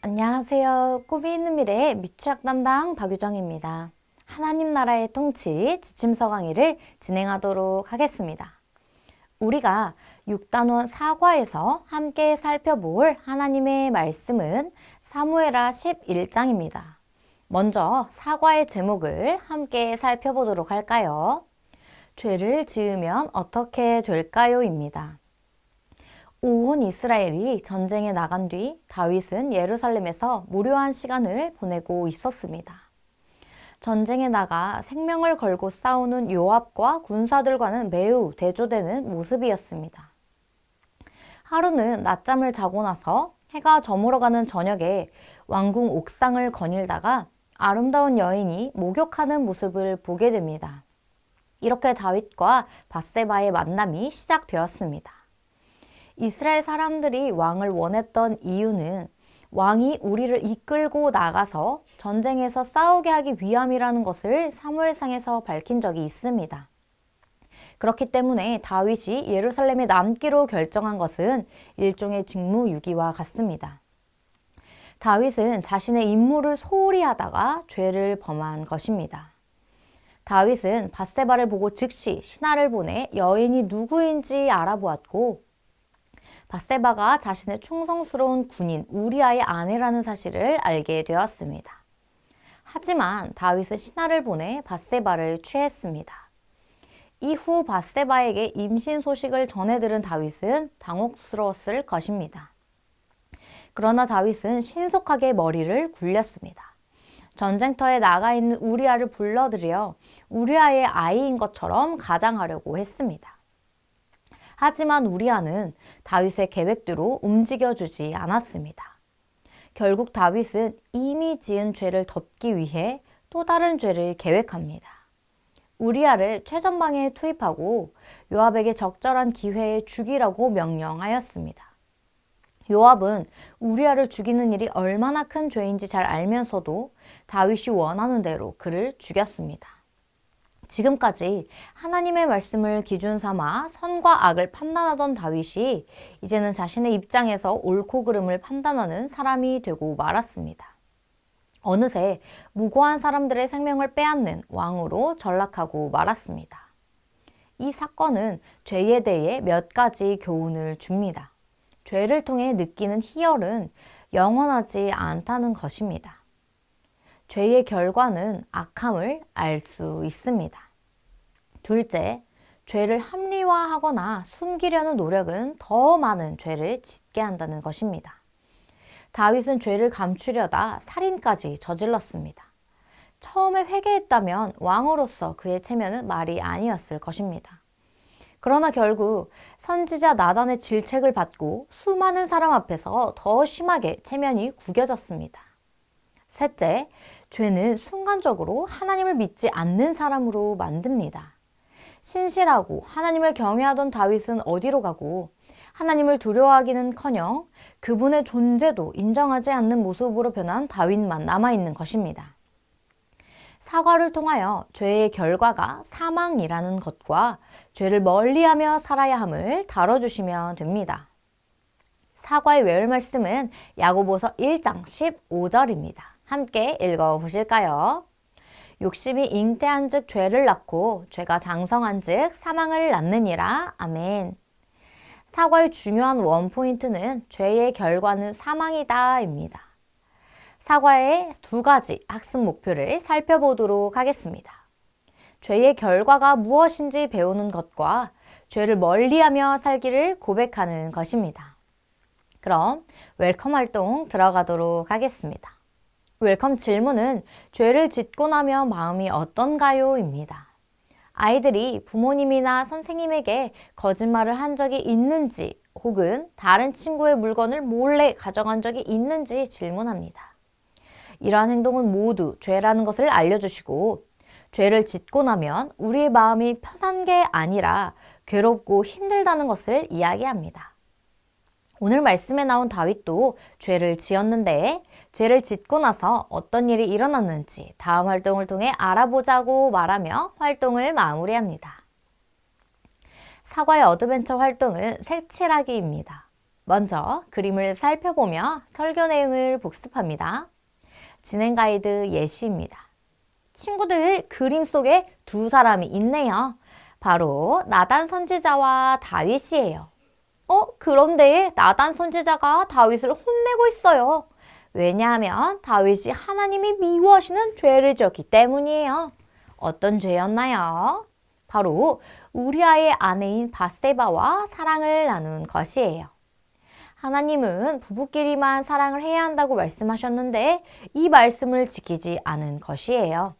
안녕하세요. 꿈이 있는 미래의 미취학 담당 박유정입니다. 하나님 나라의 통치 지침서 강의를 진행하도록 하겠습니다. 우리가 6단원 사과에서 함께 살펴볼 하나님의 말씀은 사무엘하 11장입니다. 먼저 사과의 제목을 함께 살펴보도록 할까요? 죄를 지으면 어떻게 될까요? 입니다. 온 이스라엘이 전쟁에 나간 뒤 다윗은 예루살렘에서 무료한 시간을 보내고 있었습니다. 전쟁에 나가 생명을 걸고 싸우는 요압과 군사들과는 매우 대조되는 모습이었습니다. 하루는 낮잠을 자고 나서 해가 저물어가는 저녁에 왕궁 옥상을 거닐다가 아름다운 여인이 목욕하는 모습을 보게 됩니다. 이렇게 다윗과 밧세바의 만남이 시작되었습니다. 이스라엘 사람들이 왕을 원했던 이유는 왕이 우리를 이끌고 나가서 전쟁에서 싸우게 하기 위함이라는 것을 사무엘상에서 밝힌 적이 있습니다. 그렇기 때문에 다윗이 예루살렘에 남기로 결정한 것은 일종의 직무유기와 같습니다. 다윗은 자신의 임무를 소홀히 하다가 죄를 범한 것입니다. 다윗은 밧세바를 보고 즉시 신하를 보내 여인이 누구인지 알아보았고 밧세바가 자신의 충성스러운 군인 우리아의 아내라는 사실을 알게 되었습니다. 하지만 다윗은 신하를 보내 밧세바를 취했습니다. 이후 밧세바에게 임신 소식을 전해 들은 다윗은 당혹스러웠을 것입니다. 그러나 다윗은 신속하게 머리를 굴렸습니다. 전쟁터에 나가 있는 우리아를 불러들여 우리아의 아이인 것처럼 가장하려고 했습니다. 하지만 우리아는 다윗의 계획대로 움직여주지 않았습니다. 결국 다윗은 이미 지은 죄를 덮기 위해 또 다른 죄를 계획합니다. 우리아를 최전방에 투입하고 요압에게 적절한 기회에 죽이라고 명령하였습니다. 요압은 우리아를 죽이는 일이 얼마나 큰 죄인지 잘 알면서도 다윗이 원하는 대로 그를 죽였습니다. 지금까지 하나님의 말씀을 기준 삼아 선과 악을 판단하던 다윗이 이제는 자신의 입장에서 옳고 그름을 판단하는 사람이 되고 말았습니다. 어느새 무고한 사람들의 생명을 빼앗는 왕으로 전락하고 말았습니다. 이 사건은 죄에 대해 몇 가지 교훈을 줍니다. 죄를 통해 느끼는 희열은 영원하지 않다는 것입니다. 죄의 결과는 악함을 알 수 있습니다. 둘째, 죄를 합리화하거나 숨기려는 노력은 더 많은 죄를 짓게 한다는 것입니다. 다윗은 죄를 감추려다 살인까지 저질렀습니다. 처음에 회개했다면 왕으로서 그의 체면은 말이 아니었을 것입니다. 그러나 결국 선지자 나단의 질책을 받고 수많은 사람 앞에서 더 심하게 체면이 구겨졌습니다. 셋째, 죄는 순간적으로 하나님을 믿지 않는 사람으로 만듭니다. 신실하고 하나님을 경외하던 다윗은 어디로 가고 하나님을 두려워하기는커녕 그분의 존재도 인정하지 않는 모습으로 변한 다윗만 남아있는 것입니다. 사과를 통하여 죄의 결과가 사망이라는 것과 죄를 멀리하며 살아야 함을 다뤄주시면 됩니다. 사과의 외울 말씀은 야고보서 1장 15절입니다. 함께 읽어보실까요? 욕심이 잉태한 즉 죄를 낳고 죄가 장성한 즉 사망을 낳느니라. 아멘. 사과의 중요한 원포인트는 죄의 결과는 사망이다 입니다. 사과의 두 가지 학습 목표를 살펴보도록 하겠습니다. 죄의 결과가 무엇인지 배우는 것과 죄를 멀리하며 살기를 고백하는 것입니다. 그럼 웰컴 활동 들어가도록 하겠습니다. 웰컴 질문은 죄를 짓고 나면 마음이 어떤가요? 입니다. 아이들이 부모님이나 선생님에게 거짓말을 한 적이 있는지 혹은 다른 친구의 물건을 몰래 가져간 적이 있는지 질문합니다. 이러한 행동은 모두 죄라는 것을 알려주시고 죄를 짓고 나면 우리의 마음이 편한 게 아니라 괴롭고 힘들다는 것을 이야기합니다. 오늘 말씀에 나온 다윗도 죄를 지었는데 죄를 짓고 나서 어떤 일이 일어났는지 다음 활동을 통해 알아보자고 말하며 활동을 마무리합니다. 사과의 어드벤처 활동은 색칠하기입니다. 먼저 그림을 살펴보며 설교 내용을 복습합니다. 진행 가이드 예시입니다. 친구들, 그림 속에 두 사람이 있네요. 바로 나단 선지자와 다윗이에요. 그런데 나단 선지자가 다윗을 혼내고 있어요. 왜냐하면 다윗이 하나님이 미워하시는 죄를 지었기 때문이에요. 어떤 죄였나요? 바로 우리아의 아내인 밧세바와 사랑을 나눈 것이에요. 하나님은 부부끼리만 사랑을 해야 한다고 말씀하셨는데 이 말씀을 지키지 않은 것이에요.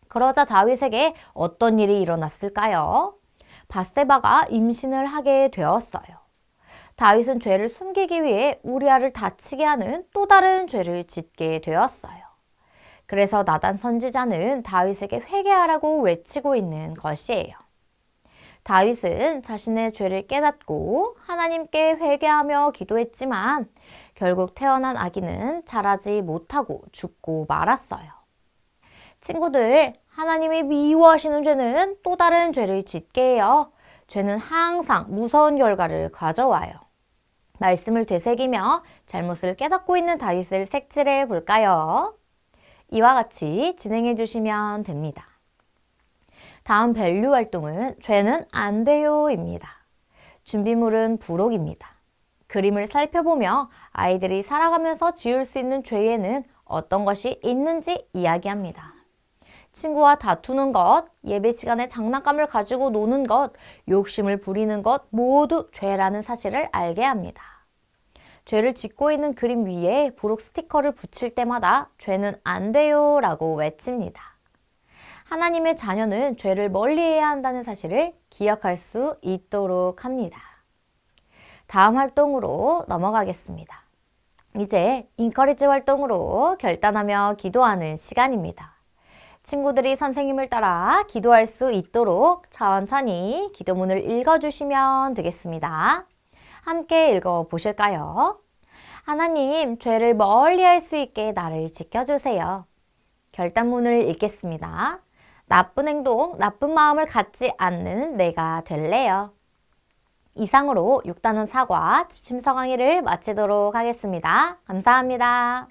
그러자 다윗에게 어떤 일이 일어났을까요? 밧세바가 임신을 하게 되었어요. 다윗은 죄를 숨기기 위해 우리아를 다치게 하는 또 다른 죄를 짓게 되었어요. 그래서 나단 선지자는 다윗에게 회개하라고 외치고 있는 것이에요. 다윗은 자신의 죄를 깨닫고 하나님께 회개하며 기도했지만 결국 태어난 아기는 자라지 못하고 죽고 말았어요. 친구들, 하나님이 미워하시는 죄는 또 다른 죄를 짓게 해요. 죄는 항상 무서운 결과를 가져와요. 말씀을 되새기며 잘못을 깨닫고 있는 다윗을 색칠해 볼까요? 이와 같이 진행해 주시면 됩니다. 다음 밸류 활동은 죄는 안 돼요입니다. 준비물은 부록입니다. 그림을 살펴보며 아이들이 살아가면서 지을 수 있는 죄에는 어떤 것이 있는지 이야기합니다. 친구와 다투는 것, 예배 시간에 장난감을 가지고 노는 것, 욕심을 부리는 것 모두 죄라는 사실을 알게 합니다. 죄를 짓고 있는 그림 위에 부록 스티커를 붙일 때마다 죄는 안 돼요 라고 외칩니다. 하나님의 자녀는 죄를 멀리해야 한다는 사실을 기억할 수 있도록 합니다. 다음 활동으로 넘어가겠습니다. 이제 인커리지 활동으로 결단하며 기도하는 시간입니다. 친구들이 선생님을 따라 기도할 수 있도록 천천히 기도문을 읽어주시면 되겠습니다. 함께 읽어보실까요? 하나님, 죄를 멀리할 수 있게 나를 지켜주세요. 결단문을 읽겠습니다. 나쁜 행동, 나쁜 마음을 갖지 않는 내가 될래요. 이상으로 6단원 사과 지침서 강의를 마치도록 하겠습니다. 감사합니다.